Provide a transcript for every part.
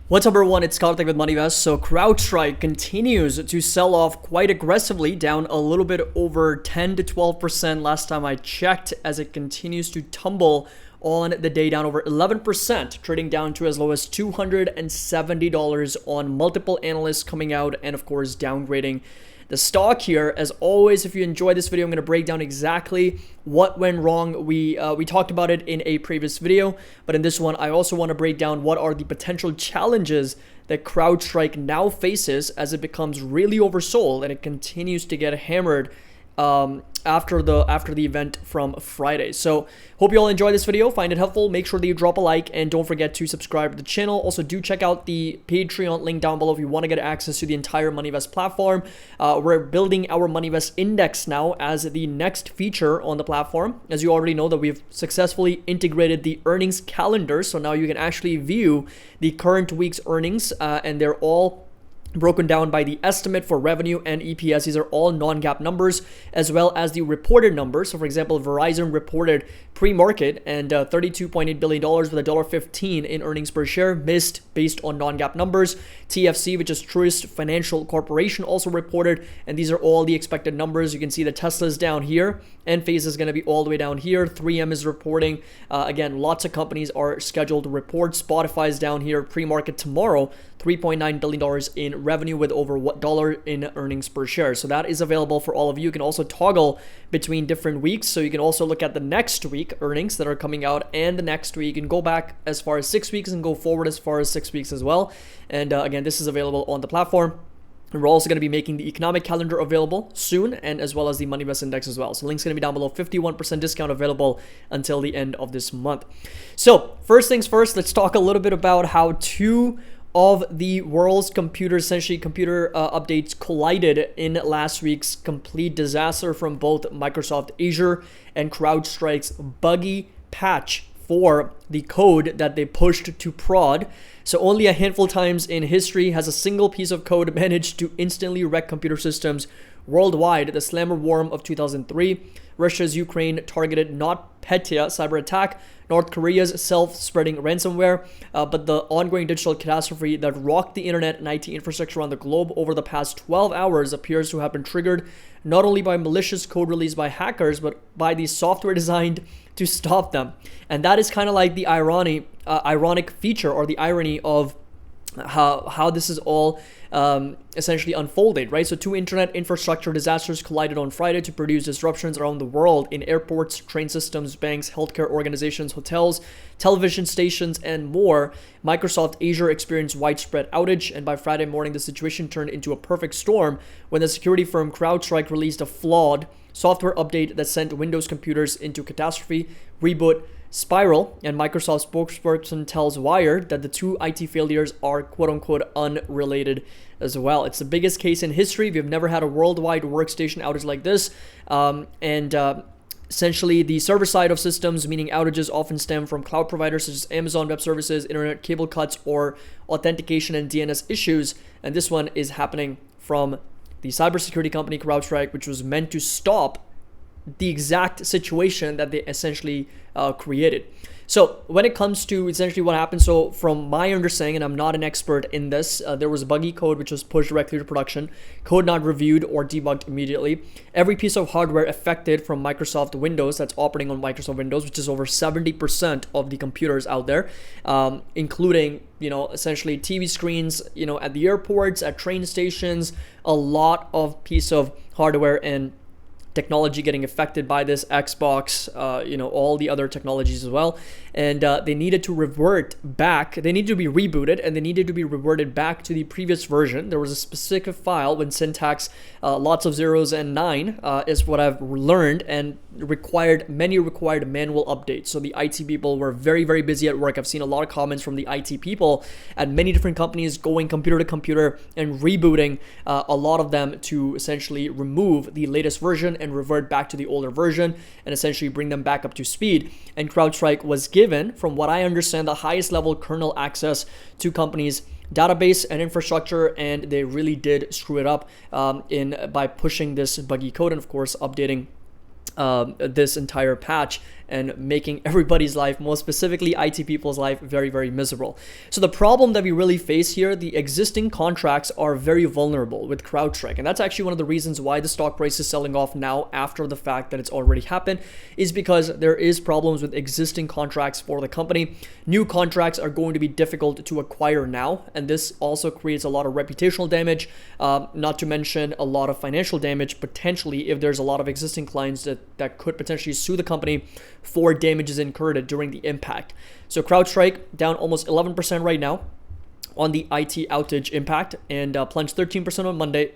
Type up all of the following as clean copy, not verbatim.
What's up, everyone? It's Karthik with MoneyVest. So CrowdStrike continues to sell off quite aggressively, down a little bit over 10 to 12% last time I checked, as it continues to tumble on the day, down over 11%, trading down to as low as $270 on multiple analysts coming out and, of course, downgrading the stock here. As always, if you enjoyed this video, I'm going to break down exactly what went wrong. We talked about it in a previous video, but in this one, I also want to break down what are the potential challenges that CrowdStrike now faces as it becomes really oversold and it continues to get hammered after the event from Friday. So hope you all enjoy this video, find it helpful. Make sure that you drop a like and don't forget to subscribe to the channel. Also, do check out the Patreon link down below if you want to get access to the entire MoneyVest platform. We're building our MoneyVest index now as the next feature on the platform. As you already know, that we've successfully integrated the earnings calendar, so now you can actually view the current week's earnings, and they're all broken down by the estimate for revenue and EPS. These are all non-GAAP numbers, as well as the reported numbers. So for example, Verizon reported pre-market and $32.8 billion with $1.15 in earnings per share, missed based on non-GAAP numbers. TFC, which is Truist Financial Corporation, also reported, and these are all the expected numbers. You can see the Tesla's down here, Enphase is going to be all the way down here. 3M is reporting. Again, lots of companies are scheduled to report. Spotify is down here, pre-market tomorrow, $3.9 billion in revenue with over $1 in earnings per share. So that is available for all of you. You can also toggle between different weeks. So you can also look at the next week earnings that are coming out and the next week. You can go back as far as 6 weeks and go forward as far as 6 weeks as well. And again, this is available on the platform. And we're also going to be making the economic calendar available soon, and as well as the MoneyVest index as well. So link's going to be down below. 51% discount available until the end of this month. So first things first, let's talk a little bit about how two of the world's computers, essentially computer updates, collided in last week's complete disaster from both Microsoft Azure and CrowdStrike's buggy patch for the code that they pushed to prod. So only a handful of times in history has a single piece of code managed to instantly wreck computer systems worldwide. The Slammer Worm of 2003, Russia's Ukraine targeted NotPetya cyber attack, North Korea's self-spreading ransomware, but the ongoing digital catastrophe that rocked the internet and IT infrastructure around the globe over the past 12 hours appears to have been triggered not only by malicious code released by hackers, but by the software designed to stop them. And that is kind of like the ironic feature, or the irony of how this is all essentially unfolded, right? So two internet infrastructure disasters collided on Friday to produce disruptions around the world in airports, train systems, banks, healthcare organizations, hotels, television stations, and more. Microsoft Azure experienced widespread outage, and by Friday morning, the situation turned into a perfect storm when the security firm CrowdStrike released a flawed software update that sent Windows computers into catastrophe, reboot, spiral. And Microsoft spokesperson tells Wired that the two IT failures are quote-unquote unrelated as well. It's the biggest case in history. We've never had a worldwide workstation outage like this. Essentially, the server side of systems, meaning outages, often stem from cloud providers such as Amazon Web Services, internet cable cuts, or authentication and DNS issues. And this one is happening from the cybersecurity company CrowdStrike, which was meant to stop the exact situation that they essentially created. So when it comes to essentially what happened, so from my understanding, and I'm not an expert in this, there was buggy code which was pushed directly to production, code not reviewed or debugged immediately. Every piece of hardware affected from Microsoft Windows that's operating on Microsoft Windows, which is over 70% of the computers out there, including, essentially TV screens, at the airports, at train stations, a lot of piece of hardware and technology getting affected by this, Xbox, all the other technologies as well. And they needed to revert back. They needed to be rebooted, and they needed to be reverted back to the previous version. There was a specific file with syntax, lots of zeros and 9 is what I've learned, and many required manual updates. So the IT people were very, very busy at work. I've seen a lot of comments from the IT people at many different companies going computer to computer and rebooting a lot of them to essentially remove the latest version and revert back to the older version and essentially bring them back up to speed. And CrowdStrike was given, from what I understand, the highest level kernel access to companies' database and infrastructure, and they really did screw it up by pushing this buggy code and, of course, updating this entire patch and making everybody's life, more specifically IT people's life, very, very miserable. So the problem that we really face here, the existing contracts are very vulnerable with CrowdStrike. And that's actually one of the reasons why the stock price is selling off now after the fact that it's already happened, is because there is problems with existing contracts for the company. New contracts are going to be difficult to acquire now, and this also creates a lot of reputational damage, not to mention a lot of financial damage potentially if there's a lot of existing clients that could potentially sue the company for damages incurred during the impact. So CrowdStrike down almost 11% right now on the IT outage impact, and plunged 13% on Monday,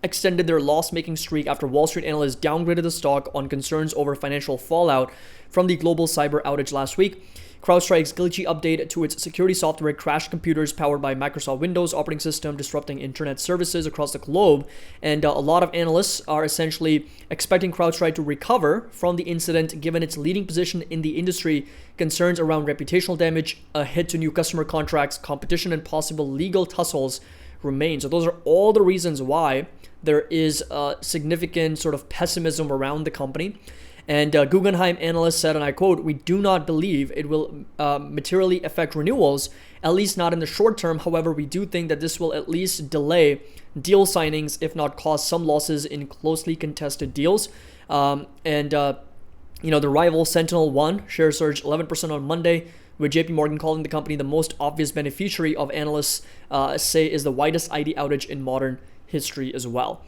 extended their loss-making streak after Wall Street analysts downgraded the stock on concerns over financial fallout from the global cyber outage last week. CrowdStrike's glitchy update to its security software crashed computers powered by Microsoft Windows operating system, disrupting internet services across the globe. And a lot of analysts are essentially expecting CrowdStrike to recover from the incident given its leading position in the industry, concerns around reputational damage, a hit to new customer contracts, competition, and possible legal tussles remain. So those are all the reasons why there is significant sort of pessimism around the company. And Guggenheim analyst said, and I quote, "We do not believe it will materially affect renewals, at least not in the short term. However, we do think that this will at least delay deal signings, if not cause some losses in closely contested deals." The rival SentinelOne share surged 11% on Monday, with JP Morgan calling the company the most obvious beneficiary of analysts say is the widest IT outage in modern history as well.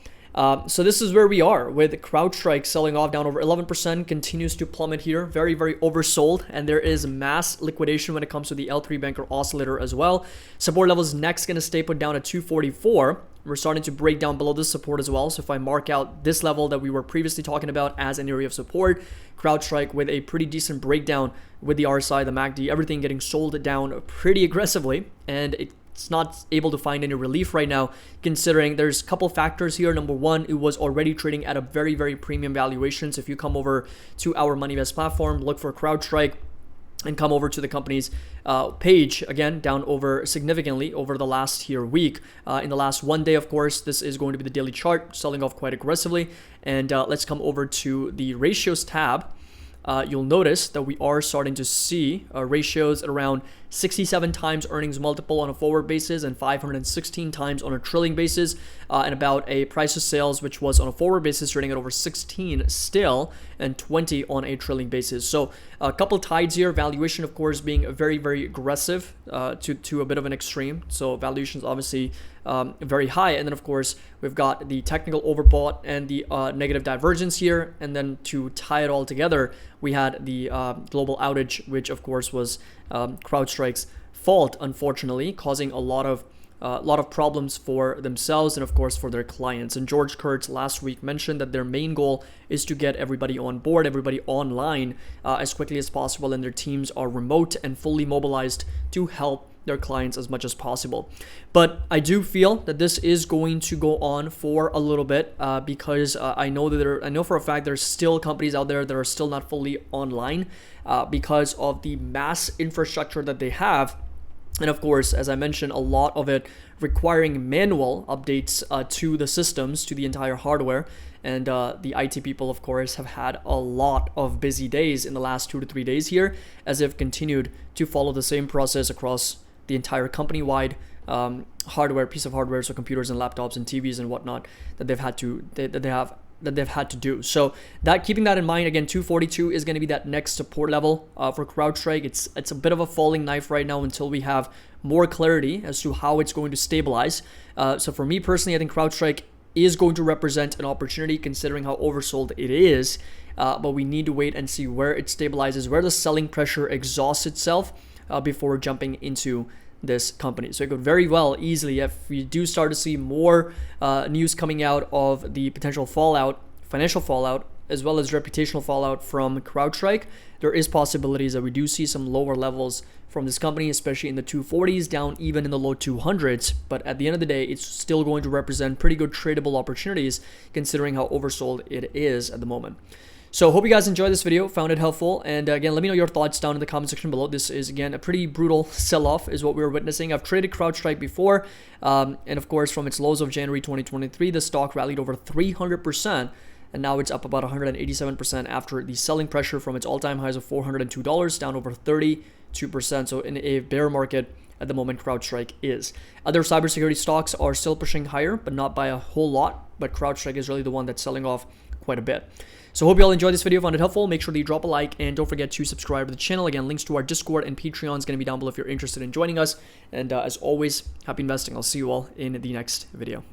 So this is where we are with CrowdStrike selling off down over 11%, continues to plummet here, very, very oversold, and there is mass liquidation when it comes to the L3 banker oscillator as well. Support levels next going to stay put down at 244. We're starting to break down below this support as well. So if I mark out this level that we were previously talking about as an area of support, CrowdStrike with a pretty decent breakdown with the RSI, the MACD, everything getting sold down pretty aggressively, and it's not able to find any relief right now, considering there's a couple factors here. Number one, it was already trading at a very, very premium valuation. So if you come over to our MoneyVest platform, look for CrowdStrike, and come over to the company's page, again, down over significantly over the last week. In the last 1 day, of course, this is going to be the daily chart, selling off quite aggressively. And let's come over to the ratios tab. You'll notice that we are starting to see ratios at around 67 times earnings multiple on a forward basis and 516 times on a trailing basis, and about a price to sales which was on a forward basis trading at over 16 still and 20 on a trailing basis. So a couple tides here, valuation of course being very, very aggressive to a bit of an extreme. So valuations obviously very high, and then of course we've got the technical overbought and the negative divergence here, and then to tie it all together we had the global outage, which of course was CrowdStrike's fault, unfortunately, causing a lot of problems for themselves and of course for their clients. And George Kurtz last week mentioned that their main goal is to get everybody on board, everybody online as quickly as possible, and their teams are remote and fully mobilized to help their clients as much as possible. But I do feel that this is going to go on for a little bit because I know for a fact there's still companies out there that are still not fully online because of the mass infrastructure that they have. And of course, as I mentioned, a lot of it requiring manual updates to the systems, to the entire hardware. And the IT people, of course, have had a lot of busy days in the last 2 to 3 days here, as they've continued to follow the same process across the entire company-wide piece of hardware, so computers and laptops and TVs and whatnot that they've had to do. So that, keeping that in mind, again, 242 is going to be that next support level for CrowdStrike. It's a bit of a falling knife right now until we have more clarity as to how it's going to stabilize. So for me personally, I think CrowdStrike is going to represent an opportunity considering how oversold it is, but we need to wait and see where it stabilizes, where the selling pressure exhausts itself before jumping into this company. So it could very well easily, if we do start to see more news coming out of the potential fallout, financial fallout, as well as reputational fallout from CrowdStrike, there is possibilities that we do see some lower levels from this company, especially in the 240s, down even in the low 200s. But at the end of the day, it's still going to represent pretty good tradable opportunities considering how oversold it is at the moment. So hope you guys enjoyed this video, found it helpful, and again, let me know your thoughts down in the comment section below. This is, again, a pretty brutal sell-off is what we're witnessing. I've traded CrowdStrike before, and of course, from its lows of January 2023, the stock rallied over 300%, and now it's up about 187% after the selling pressure from its all-time highs of $402 down over 32%. So in a bear market at the moment, CrowdStrike is. Other cybersecurity stocks are still pushing higher, but not by a whole lot. But CrowdStrike is really the one that's selling off quite a bit. So hope you all enjoyed this video, found it helpful. Make sure that you drop a like and don't forget to subscribe to the channel. Again, links to our Discord and Patreon is going to be down below if you're interested in joining us. And as always, happy investing. I'll see you all in the next video.